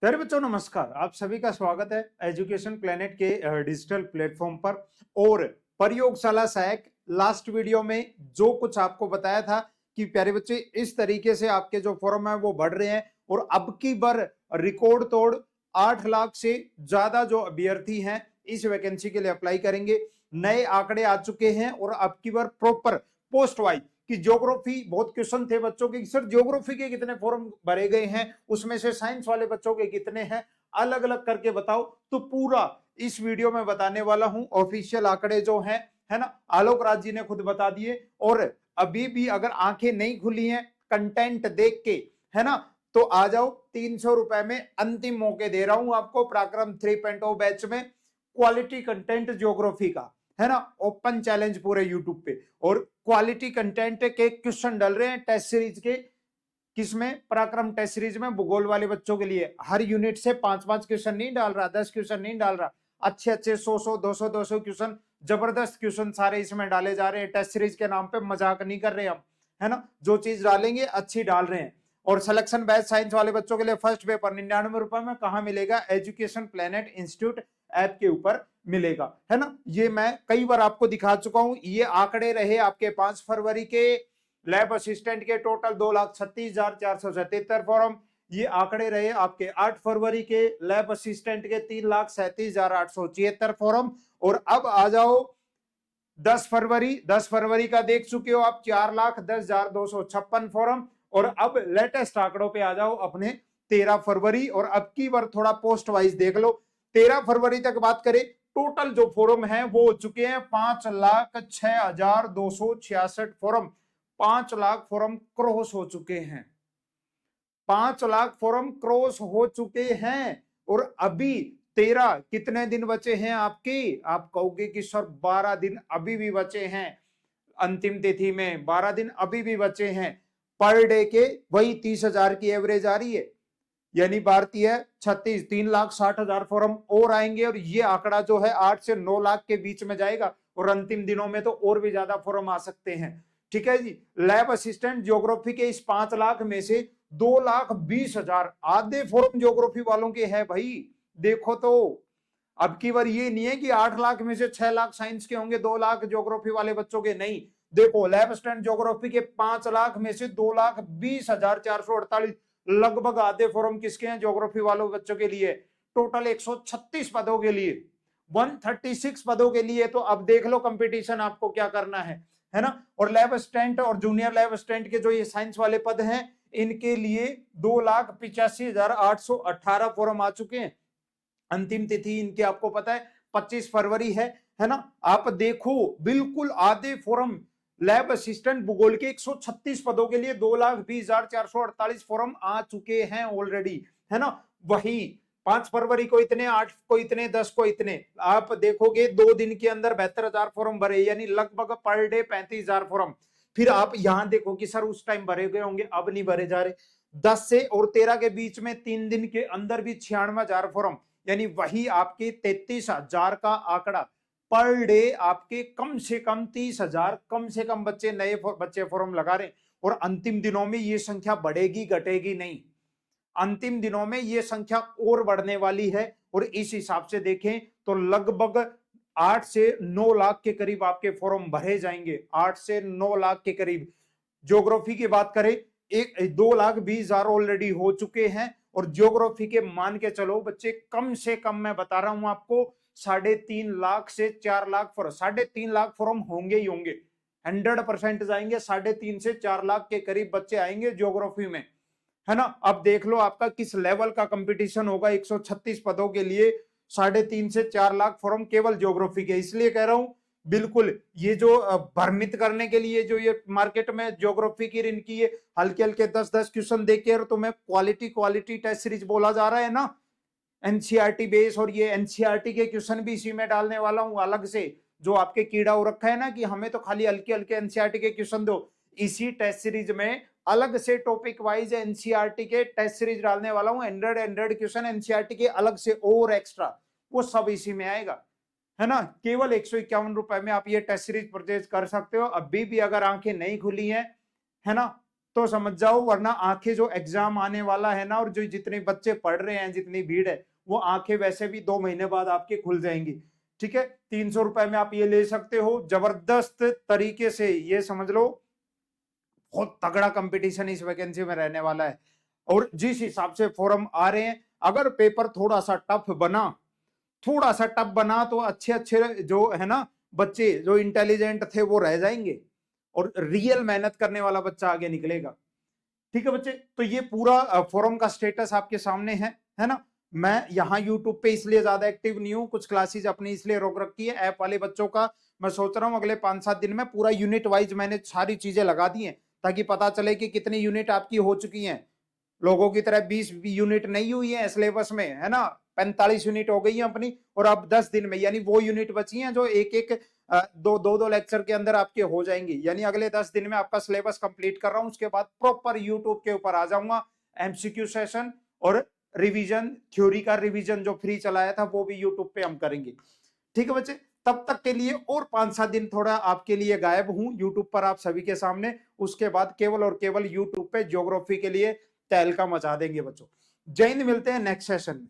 प्यारे बच्चों नमस्कार। आप सभी का स्वागत है एजुकेशन प्लेनेट के डिजिटल प्लेटफॉर्म पर। और प्रयोगशाला सहायक लास्ट वीडियो में जो कुछ आपको बताया था कि प्यारे बच्चे इस तरीके से आपके जो फॉर्म है वो बढ़ रहे हैं और अब की बार रिकॉर्ड तोड़ 8 लाख से ज्यादा जो अभ्यर्थी हैं इस वैकेंसी के लिए अप्लाई करेंगे। नए आंकड़े आ चुके हैं और अब की बार प्रॉपर पोस्ट वाइज कि ज्योग्राफी बहुत क्वेश्चन थे बच्चों के, सर ज्योग्राफी के कितने फॉर्म भरे गए हैं, उसमें से साइंस वाले बच्चों के कितने हैं, अलग अलग करके बताओ। तो पूरा इस वीडियो में बताने वाला हूं। ऑफिशियल आंकड़े जो हैं है ना, आलोक राज जी ने खुद बता दिए। और अभी भी अगर आंखें नहीं खुली हैं कंटेंट देख के, है ना, तो आ जाओ। 300 रुपए में अंतिम मौके दे रहा हूं आपको पराक्रम 3.0 बैच में क्वालिटी कंटेंट ज्योग्राफी का, है ना, ओपन चैलेंज पूरे यूट्यूब पे। और क्वालिटी कंटेंट के क्वेश्चन डल रहे हैं टेस्ट सीरीज के, किसमें, पराक्रम टेस्ट सीरीज में भूगोल वाले बच्चों के लिए। हर यूनिट से 5-5 क्वेश्चन नहीं डाल रहा, 10 क्वेश्चन नहीं डाल रहा, अच्छे अच्छे 100-100 200-200 क्वेश्चन, जबरदस्त क्वेश्चन सारे इसमें डाले जा रहे हैं। टेस्ट सीरीज के नाम पे मजाक नहीं कर रहे हम, है ना, जो चीज डालेंगे अच्छी डाल रहे हैं। और सिलेक्शन बैच साइंस वाले बच्चों के लिए फर्स्ट पेपर 99 रुपए में कहा मिलेगा, एजुकेशन प्लेनेट इंस्टीट्यूट ऐप के ऊपर मिलेगा, है ना। ये मैं कई बार आपको दिखा चुका हूं। ये आंकड़े रहे आपके 5 फरवरी के लैब असिस्टेंट के टोटल 2,36,477 फॉर्म। ये आंकड़े रहे आपके 8 फरवरी के लैब असिस्टेंट के 3,37,876 फॉर्म। और अब आ जाओ 10 फरवरी का देख चुके हो आप, 4,10,256 फॉर्म। और अब लेटेस्ट आंकड़ों पे आ जाओ अपने 13 फरवरी। और अब की बार थोड़ा पोस्ट वाइज देख लो। 13 फरवरी तक बात करें, टोटल जो फॉर्म है वो हो चुके हैं 5,06,266 फॉर्म। 5 लाख फॉर्म क्रॉस हो चुके हैं, 5 लाख फॉर्म क्रॉस हो चुके हैं। और अभी 13 कितने दिन बचे हैं आपके, आप कहोगे कि सर 12 दिन अभी भी बचे हैं अंतिम तिथि में, 12 दिन अभी भी बचे हैं। पर डे के वही 30,000 की एवरेज आ रही है, यानी भारतीय 36 3,60,000 फॉर्म और आएंगे। और ये आंकड़ा जो है 8 से 9 लाख के बीच में जाएगा और अंतिम दिनों में तो और भी ज्यादा फॉर्म आ सकते हैं। ठीक है जी। लैब असिस्टेंट ज्योग्राफी के इस 5 लाख में से 2,20,000 आधे फॉर्म ज्योग्राफी वालों के हैं भाई। देखो तो अब की बार ये नहीं है कि 8 लाख में से 6 लाख साइंस के होंगे, 2 लाख ज्योग्राफी वाले बच्चों के, नहीं। देखो लैब असिस्टेंट ज्योग्राफी के 5 लाख में से 2,20,448, लगभग आधे फॉर्म किसके हैं, ज्योग्राफी वालों बच्चों के लिए। टोटल 136 पदों के लिए, 136 पदों के लिए। तो अब देख लो कंपटीशन आपको क्या करना है ना। और लैब असिस्टेंट और जूनियर लैब असिस्टेंट के जो ये साइंस वाले पद हैं, इनके लिए 2,85,818 फॉर्म आ चुके हैं। अंतिम तिथि इनकी आपको पता है 25 फरवरी है ना। आप देखो बिल्कुल आधे फॉर्म लैब असिस्टेंट भूगोल के 136 पदों के लिए 2,20,448 फॉर्म आ चुके हैं ऑलरेडी, है ना। वही 5 फरवरी को इतने, 8 को इतने, 10 को इतने। आप देखोगे 2 दिन के अंदर 72,000 फॉर्म भरे, यानी लगभग पर डे 35,000 फॉर्म। फिर आप यहां देखो कि सर उस टाइम भरे गए होंगे, अब नहीं भरे जा रहे। 10 से और 13 के बीच में 3 दिन के अंदर भी 96,000 फॉर्म, यानी वही आपके 33,000 का आंकड़ा। पर डे आपके कम से कम 30,000 कम से कम बच्चे नए बच्चे फॉर्म लगा रहे हैं। और अंतिम दिनों में ये संख्या बढ़ेगी घटेगी नहीं, अंतिम दिनों में ये संख्या और बढ़ने वाली है। और इस हिसाब से देखें तो लगभग 8 से 9 लाख के करीब आपके फॉर्म भरे जाएंगे, 8 से 9 लाख के करीब। ज्योग्राफी की बात करें, 2,20,000 ऑलरेडी हो चुके हैं। और ज्योग्राफी के मान के चलो बच्चे, कम से कम मैं बता रहा हूं आपको 3.5 लाख से 4 लाख फॉर्म, 3.5 लाख फॉर्म होंगे ही होंगे, 100% जाएंगे। 3.5 से 4 लाख के करीब बच्चे आएंगे ज्योग्राफी में, है ना। अब देख लो आपका किस लेवल का कंपटीशन होगा 136 पदों के लिए, 3.5 से 4 लाख फॉर्म केवल ज्योग्राफी के। इसलिए कह रहा हूं बिल्कुल, ये जो भ्रमित करने के लिए जो ये मार्केट में ज्योग्राफी की इनकी ये हल्के हल्के 10-10 क्वेश्चन देके और तुम्हें क्वालिटी टेस्ट सीरीज बोला जा रहा है ना, एनसीईआरटी बेस। और ये एनसीईआरटी के क्वेश्चन भी इसी में डालने वाला हूं अलग से, जो आपके कीड़ा हो रखा है ना कि हमें तो खाली हल्के हल्के एनसीईआरटी के क्वेश्चन दो, इसी टेस्ट सीरीज में अलग से टॉपिक वाइज एनसीईआरटी के टेस्ट सीरीज डालने वाला हूं। 100 क्वेश्चन एनसीईआरटी के अलग से और एक्स्ट्रा, वो सब इसी में आएगा, है ना। केवल 151 रुपए में आप ये टेस्ट सीरीज परचेज कर सकते हो। अभी भी अगर आंखें नहीं खुली हैं, है ना, तो समझ जाओ, वरना आंखें जो एग्जाम आने वाला है ना, और जो जितने बच्चे पढ़ रहे हैं, जितनी भीड़ है, वो आंखें वैसे भी 2 महीने बाद आपके खुल जाएंगी। ठीक है, 300 रुपए में आप ये ले सकते हो, जबरदस्त तरीके से, ये समझ लो बहुत तगड़ा कंपटीशन इस वैकेंसी में रहने वाला है। और जिस हिसाब से फॉर्म आ रहे हैं, अगर पेपर थोड़ा सा टफ बना, थोड़ा सा टफ बना, तो अच्छे अच्छे जो है ना बच्चे, जो इंटेलिजेंट थे, वो रह जाएंगे और रियल मेहनत करने वाला बच्चा आगे निकलेगा। ठीक है बच्चे, तो ये पूरा फोरम का स्टेटस आपके सामने है ना। मैं यहाँ यूट्यूब पे इसलिए ज्यादा एक्टिव नहीं हूँ, कुछ क्लासेस अपनी इसलिए रोक रखी है। ऐप वाले बच्चों का मैं सोच रहा हूँ अगले 5-7 दिन में पूरा यूनिट वाइज मैंने सारी चीजें लगा दी हैं, ताकि पता चले कि कितनी यूनिट आपकी हो चुकी हैं। लोगों की तरह 20 यूनिट नहीं हुई है सिलेबस में, है ना, 45 यूनिट हो गई है अपनी, और अब 10 दिन में, यानी वो यूनिट बची हैं जो एक एक दो लेक्चर के अंदर आपके हो जाएंगी। यानी अगले 10 दिन में आपका सिलेबस कंप्लीट कर रहा हूं, उसके बाद प्रॉपर यूट्यूब के ऊपर आ जाऊंगा। एमसीक्यू सेशन और रिवीजन, थ्योरी का रिवीजन जो फ्री चलाया था, वो भी यूट्यूब पे हम करेंगे। ठीक है बच्चे, तब तक के लिए और 5-7 दिन थोड़ा आपके लिए गायब हूं यूट्यूब पर आप सभी के सामने। उसके बाद केवल और केवल यूट्यूब पे ज्योग्राफी के लिए तहलका मचा देंगे बच्चों। जय हिंद, मिलते हैं नेक्स्ट सेशन में।